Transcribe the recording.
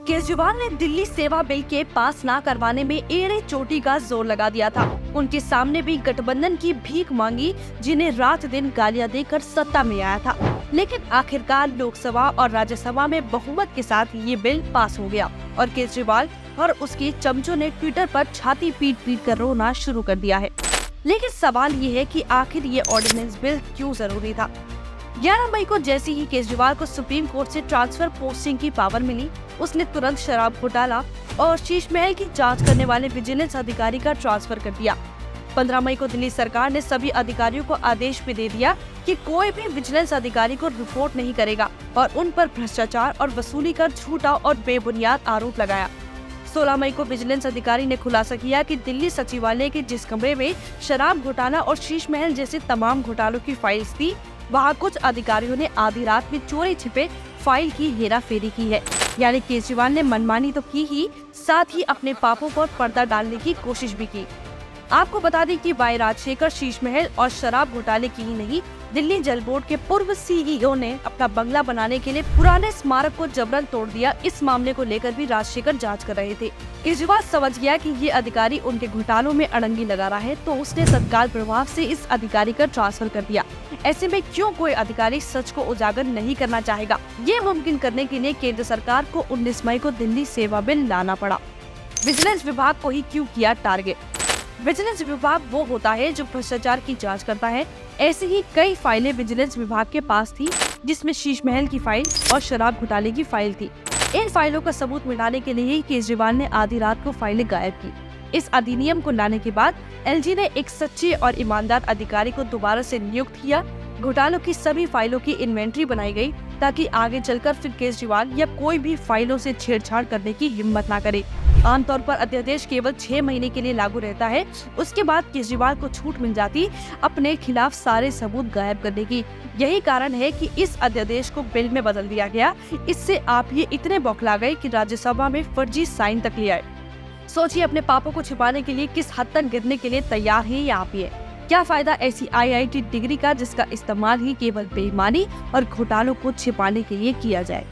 केजरीवाल ने दिल्ली सेवा बिल के पास ना करवाने में एड़े चोटी का जोर लगा दिया था। उनके सामने भी गठबंधन की भीख मांगी, जिन्हें रात दिन गालियां देकर सत्ता में आया था। लेकिन आखिरकार लोकसभा और राज्यसभा में बहुमत के साथ ये बिल पास हो गया और केजरीवाल और उसके चमचों ने ट्विटर पर छाती पीट पीट कर रोना शुरू कर दिया है। लेकिन सवाल ये है कि आखिर ये ऑर्डिनेंस बिल क्यों जरूरी था। 11 मई को जैसे ही केजरीवाल को सुप्रीम कोर्ट से ट्रांसफर पोस्टिंग की पावर मिली, उसने तुरंत शराब घोटाला और शीश महल की जांच करने वाले विजिलेंस अधिकारी का ट्रांसफर कर दिया। 15 मई को दिल्ली सरकार ने सभी अधिकारियों को आदेश भी दे दिया कि कोई भी विजिलेंस अधिकारी को रिपोर्ट नहीं करेगा और उन पर भ्रष्टाचार और वसूली कर झूठा और बेबुनियाद आरोप लगाया। 16 मई को विजिलेंस अधिकारी ने खुलासा किया कि दिल्ली सचिवालय के जिस कमरे में शराब घोटाला और शीश महल जैसे तमाम घोटालों की फाइल्स थी, वहाँ कुछ अधिकारियों ने आधी रात में चोरी छिपे फाइल की हेराफेरी की है। यानी केजरीवाल ने मनमानी तो की ही, साथ ही अपने पापों पर पर्दा डालने की कोशिश भी की। आपको बता दें कि वाई राजशेखर शीश महल और शराब घोटाले की ही नहीं, दिल्ली जल बोर्ड के पूर्व सीईओ ने अपना बंगला बनाने के लिए पुराने स्मारक को जबरन तोड़ दिया। इस मामले को लेकर भी राजशेखर जांच कर रहे थे। केजरीवाल समझ गया कि ये अधिकारी उनके घोटालों में अड़ंगी लगा रहा है, तो उसने तत्काल प्रभाव से इस अधिकारी का ट्रांसफर कर दिया। ऐसे में क्यों कोई अधिकारी सच को उजागर नहीं करना चाहेगा? ये मुमकिन करने के लिए केंद्र सरकार को 19 मई को दिल्ली सेवा बिल लाना पड़ा। विजिलेंस विभाग को ही क्यों किया टारगेट? विजिलेंस विभाग वो होता है जो भ्रष्टाचार की जांच करता है। ऐसी ही कई फाइलें विजिलेंस विभाग के पास थी, जिसमें शीश महल की फाइल और शराब घोटाले की फाइल थी। इन फाइलों का सबूत मिटाने के लिए ही केजरीवाल ने आधी रात को फाइलें गायब की। इस अधिनियम को लाने के बाद एलजी ने एक सच्चे और ईमानदार अधिकारी को दोबारा से नियुक्त किया। घोटालों की सभी फाइलों की इन्वेंट्री बनाई गई, ताकि आगे चलकर फिर केजरीवाल या कोई भी फाइलों से छेड़छाड़ करने की हिम्मत ना करे। आमतौर पर अध्यादेश केवल 6 महीने के लिए लागू रहता है। उसके बाद केजरीवाल को छूट मिल जाती अपने खिलाफ सारे सबूत गायब करने की। यही कारण है कि इस अध्यादेश को बिल में बदल दिया गया। इससे आप ये इतने बौखला गए कि राज्यसभा में फर्जी साइन तक ले आए। सोचिए, अपने पापों को छिपाने के लिए किस हद तक गिरने के लिए तैयार है या आप ये। क्या फायदा ऐसी IIT डिग्री का, जिसका इस्तेमाल ही केवल बेईमानी और घोटालों को छिपाने के लिए किया जाए।